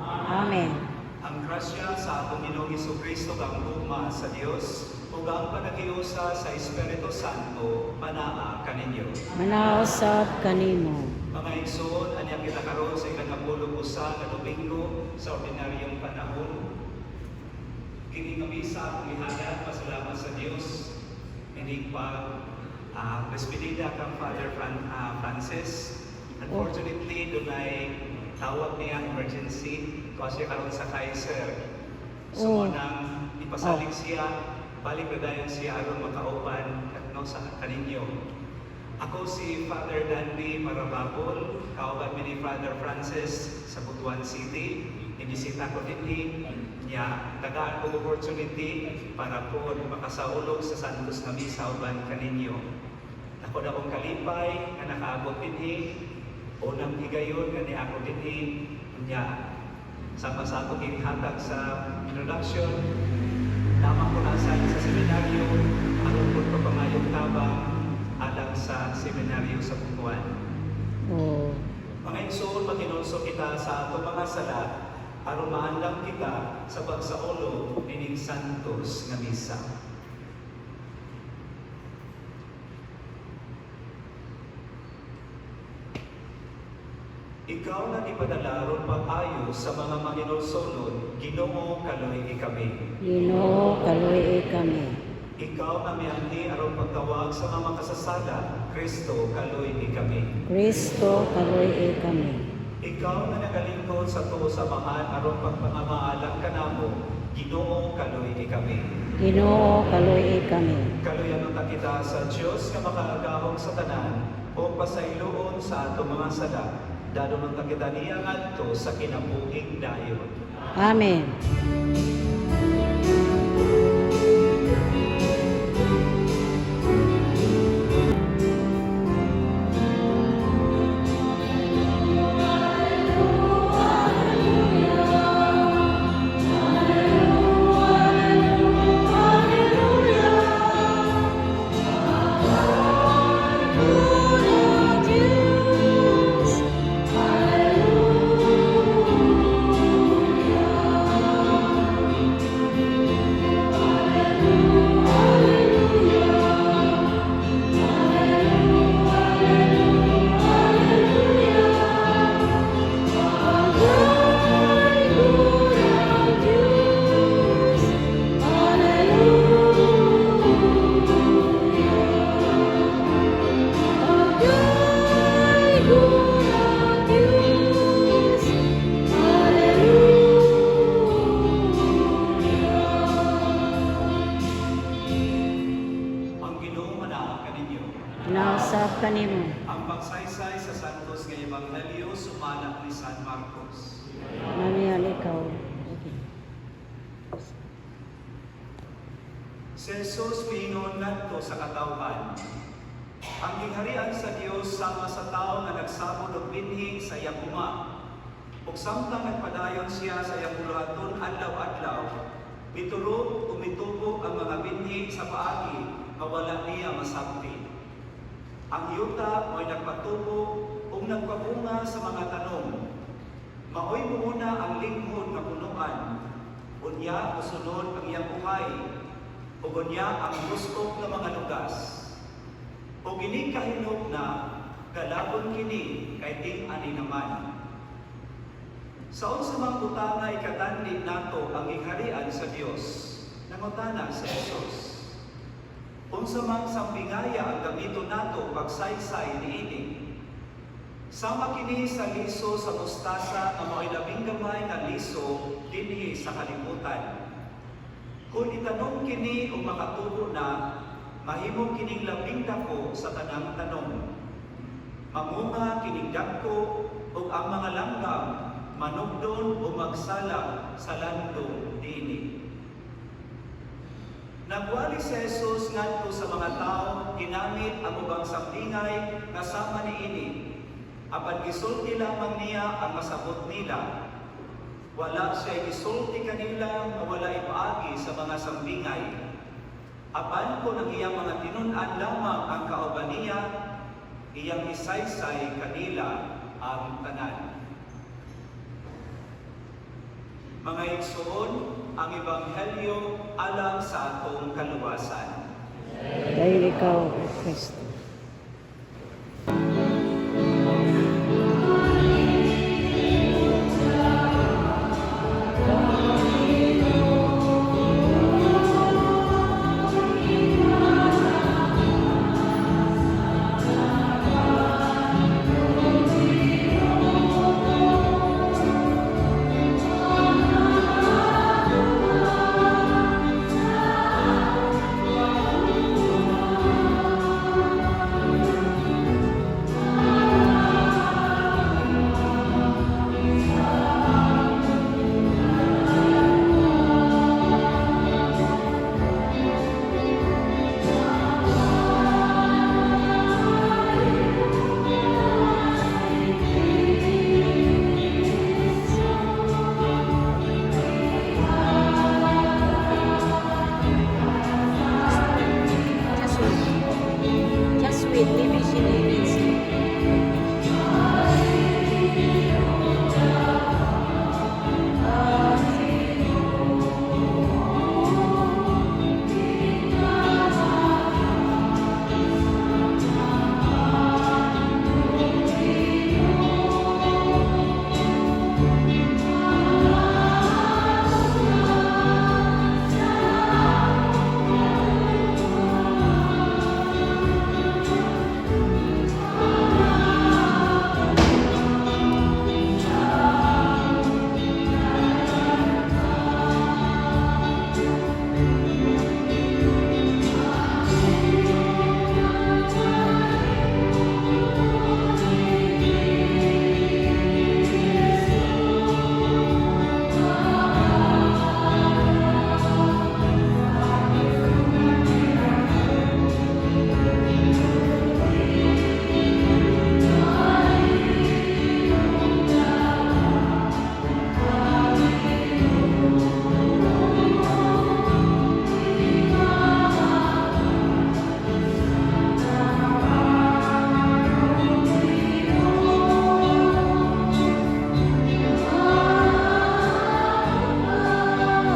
Amen. Ang grasya sa atong Ginoong Hesukristo ang ugma sa Dios ug ang panagiusa sa Espiritu Santo manaa kaninyo. Manausap kanimo. Mga igsoon, anyang kita karon sa ikatapulog usa ka Domingo sa ordinaryong panahon. Kini nga misa akong ihayag, pasalamat sa Dios. Hindi pa despedida kang Father Francis. Unfortunately, doon ay tawag niya emergency kasi karon sa Kaiser. So, nang ipasalig siya, balik na dayon siya aron makauban sa kaninyo. Ako si Father Danby Marababol, kauban mi ni Father Francis sa Butuan City. Inisita ko din niya, tagaan ko opportunity para po makasaulog sa Santos na Misa uban kaninyo. Ako na kong kalipay, na nakaabot din unang higayon nga ni ako din niya. Sama sa ako kinihatag sa introduction, lamang ko nasan sa seminaryo, aron po pagpangayong tabang alang sa seminaryo sa Butuan. Mga igsoon, makinunso kita sa atong mga sala, aron maandam kita sa pagsaulog nining Santos nga Misa. Ikaw na ipadala ron pag-ayo sa mga mahinulsunod, Ginoo kaluy kami. Ginoo kaluy kami. Ikaw na miangni aron pagtawag sa mga kasasala, Kristo kaluy kami. Kristo kaluy kami. Ikaw na nagalingkod sa tuo samahan aron pagpamamaalang kanamo, Ginoo kaluy kami. Ginoo kaluy kami. Kaluyan ta kita sa Dios nga makaagahong sa tanan o pasayloon sa atong mga sala. Dado ng takita niya ngadto sa kinabuhing dayon. Amen. Nausap kanimo. Ang pagsaysay sa Santos nga Ebanghelyo sumanap ni San Marcos. Maniyal ikaw. Si Jesus miingon ngadto sa katawhan. Ang gingharian sa Dios sama sa tao nga nagsabod og binhi sa iyang uma. Ug samtang nagpadayon siya sa iyang buluhaton adlaw-adlaw, mitulog o mitubo ang mga binhi sa paagi nga wala niya masabti. Ang yuta mo'y nagpatubo o nagpabunga sa mga tanom. Maoy muuna ang linghod nga punuan. Unya usunod ang iyang buhay. O unya ang gusto ng mga lugas. O gini kahinog na galabon kini kay ting-ani naman. Sa unsa mang utana ikatanlid nato ang giharian sa Dios. Nangutana sa Jesus. Unsa man sambingaya ang gamiton nato pagsaysay niini. Sama kini sa liso sa mustasa nga mao'y labing gamay nga liso dinhi sa kalibutan. Kung itanong kini o makatubo na, mahimo kining labing dako sa tanang tanom. Mamunga kining dako ug ang mga langgam manugdon o magsala sa landong dinhi. Nagwali si Jesus ngadto sa mga tao, ginamit ang ubang sambingay kasama niini. Apan gisulti lamang niya ang masabot nila. Wala siya gisulti kanila nga wala ipaagi sa mga sambingay. Apan ko ng iyang mga tinun-an lamang ang kauban niya, iyang isaysay kanila ang tanan. Mga igsoon, ang Ebanghelyo alang sa atong kaluwasan. Dahil ikaw, O Kristo. Just wait, maybe she needs it.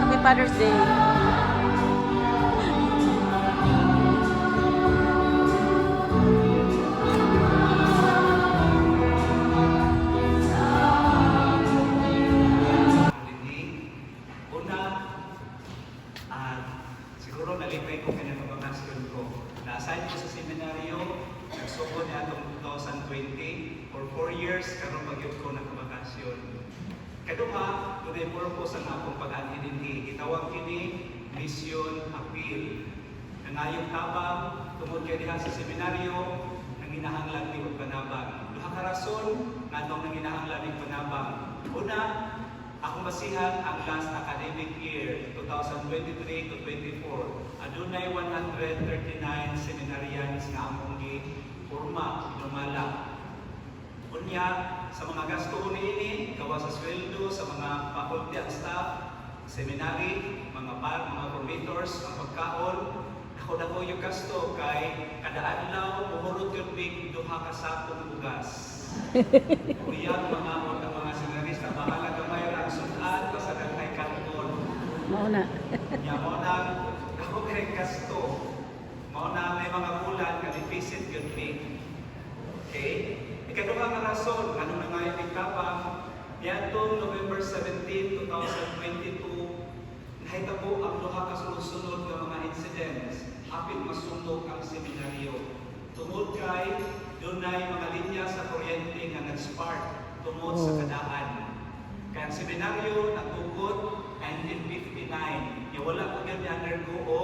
Happy Father's Day. Hindi. Una, siguro nalipay ko kanya pabakasyon ko. Na-assign ko sa seminaryo, nagsugod niya itong 2020 for 4 years, karon magyud ko na pabakasyon. Kaduha, tunay purpose ang akong pag-anhi dinhi. Gitawag kini mission appeal. Nangayong tabang, tungod kay diha sa seminaryo, nanginahanglan ni panabang. Duha ka rason, nganong nanginahanglan ni panabang. Una, ako masihan ang last academic year, 2023 to 24. Adunay 139 seminarians nga among gi-forma, inumala. Unya, sa mga gasto ini, gawa sa sweldo, sa mga faculty at staff, seminary, mga formators, mga pagkaon, ako na ko yung gasto kay kada adlaw muhurot yung big duha ka sakong bugas. Uyang mga seminarista, bahala gamay ra ang sudan, basta kay kalkon. Mauna. Nya mo nang ako kay gasto. Mo na may mga bulan ka deficit yun big. Okay? Ikaduha nga rason, ano na nga yung ikapang, niyatong November 17, 2022, nahitabo ang duha ka sunod-sunod ng mga incidents, hapit masunog ang seminaryo. Tungod kay, dunay mga linya sa kuryente nga nag-spark tungod sa kadaan. Kaya ang seminaryo natugod 1959, yung wala ko yun undergo o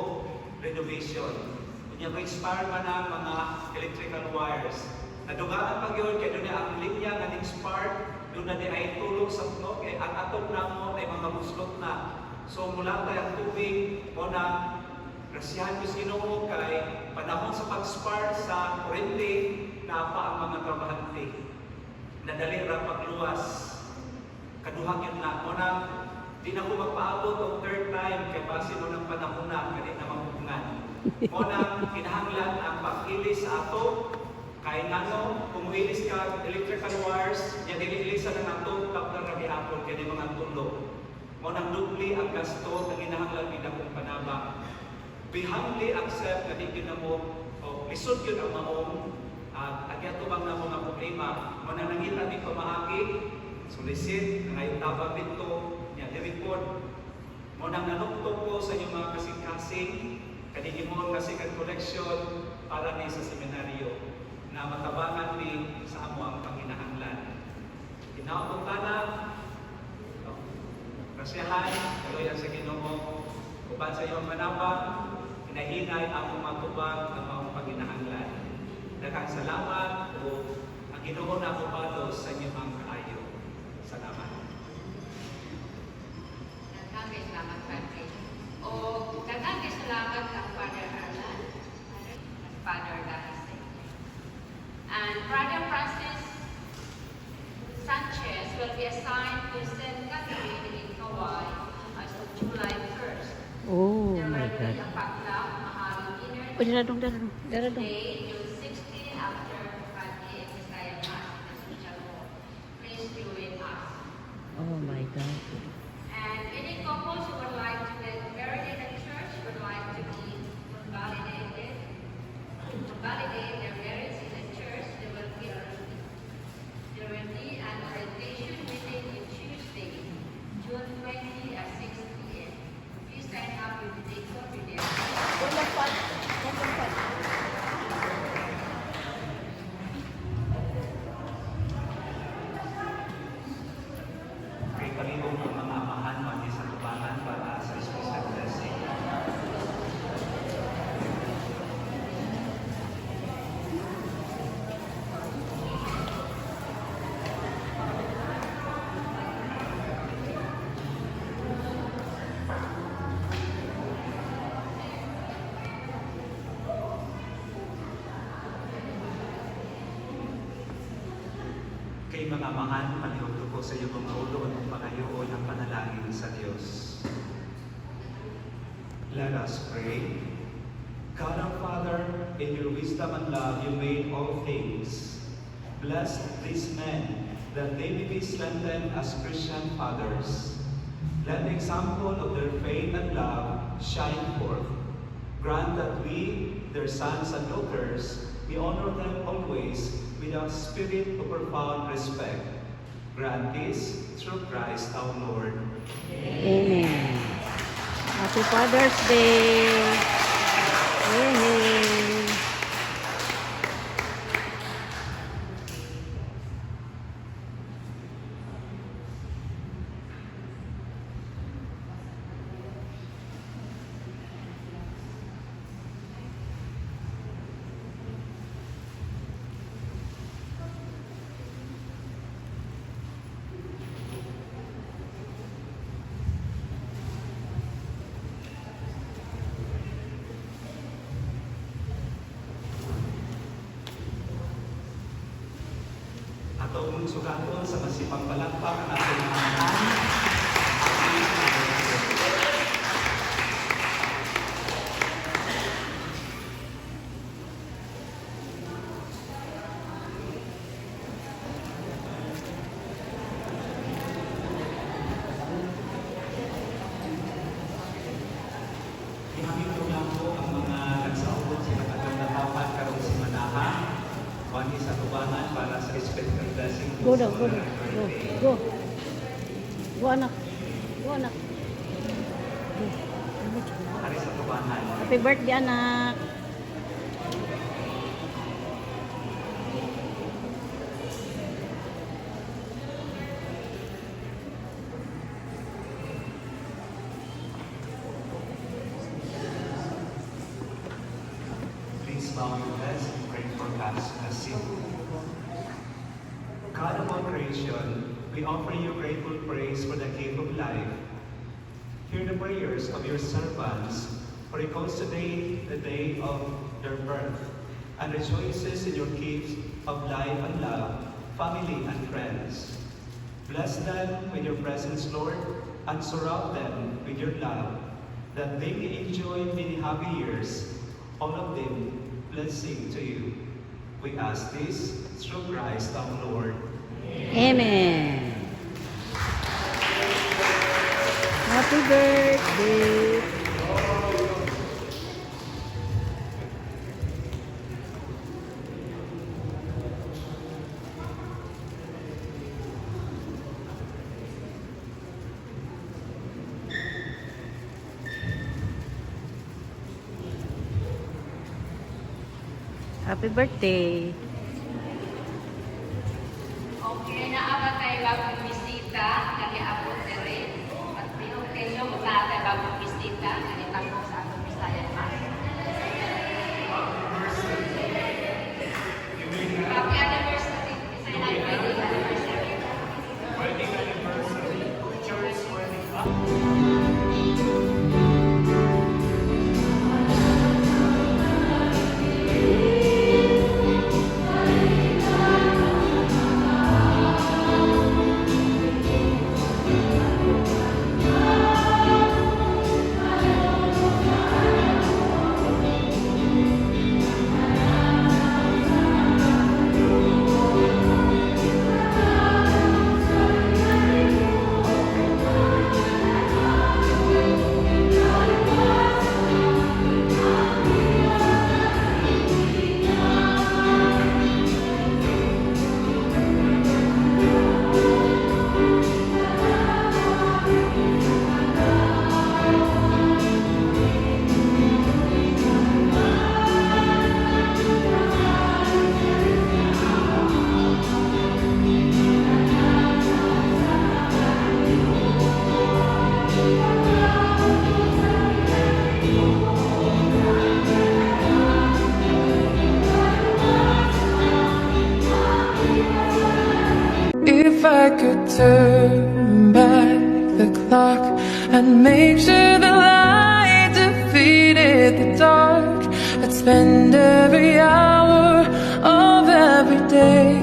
renovation. Kanya ko expire man ang mga electrical wires. Nadugaan pag yun, kaya doon ang linya nga ning-spark, doon na ay tulog sa tunog, ang atong namo ay mga muslot na. So mula tayo ang tubig, o na grasyahan ko sinuho kay panahon sa pag-spark sa kurente, napa ang mga trabahante. Nadali ra pagluwas. Kaduhang yun na. O na, di na ko magpaabot o third time, kaya base mo ng panahon na, ganit na mabukungan. O na, kinahanglan ang pag-ilis sa ato, kaya nga no, kung wilis ka electrical wires, yan niliilisan na nato, tapos na gihapon, kaya di mga tulo. Mo nang dubli ang gasto na ginahanglan nila kong panaba. We humbly accept na di mo o lisod yun ang maong agyato bang na mga problema. Muna nangita di pamahagi, sulisit, ngayong tabang dito, niya di-report. Muna nanuktok ko sa inyong mga kasing-kasing, kanini mo ang kasikan collection para ni sa seminaryo na matabangan ni sa amo ang panginahanglan. Kinautong kasiyahan, kaloyan sa Ginoo, uban sa iyong manaba, hinahinay ang matubag ang mga paghinahanglan. Daghang salamat o ang Ginoo na kumalos sa inyong mga kaayo. Salamat. Daghang salamat, Padre. O daghang salamat kang Father Arlan, Father Darcy. And Brother Francis Sanchez will be assigned to St. Catherine in Hawaii as of July 1st. Oh There my will be God. a pakla, mahalo dinner Oh, daradong. today, June 16, after Friday and Messiah Mass in the Social Hall. Please join us. Oh my God. And any couples who would like to get married in the church would like to be validated, to validate their marriage in the church, there will be an orientation meeting on Tuesday, June 20 at 6 p.m. Please sign up with the deacon with their Kay kalibong ang mga amahan mati sa tubangan para sa special blessing. Kay mga amahan, palihoto ko sa iyong mga ulo at pagayoon ang panalangin sa Diyos. Let us pray. God our Father, in your wisdom and love, you made all things. Bless these men, that they may be strengthened as Christian fathers. Let the example of their faith and love shine forth. Grant that we, their sons and daughters, we honor them always with a spirit of profound respect. Grant this through Christ our Lord. Amen. Happy Father's Day. Yay. Atong sugaton sa masipang palakpak ang ating mga amahan. Ihangin ko lang po ang mga nagsaubot sa katagdapapan karong simanaha. Wani sa tubangan para sa respectful blessing. Go daw, go daw. Go, go. Go anak. Go anak. Go. Hari sa tubangan. Happy birthday anak. Please bow your heads and pray for God's blessing. God of all creation, we offer you grateful praise for the gift of life. Hear the prayers of your servants, for he calls today the day of their birth, and rejoices in your gifts of life and love, family and friends. Bless them with your presence, Lord, and surround them with your love, that they may enjoy many happy years, all of them blessing to you. We ask this through Christ our Lord. Amen. Happy birthday. Happy birthday. Okay, naabot tayo bagong bisita, kaya abot na rin. At pinokasyon, wala tayo bagong bisita, kaya tapos sa atong Bisaya pa. Happy anniversary, Bisaya na wedding anniversary. If I could turn back the clock and make sure the light defeated the dark, I'd spend every hour of every day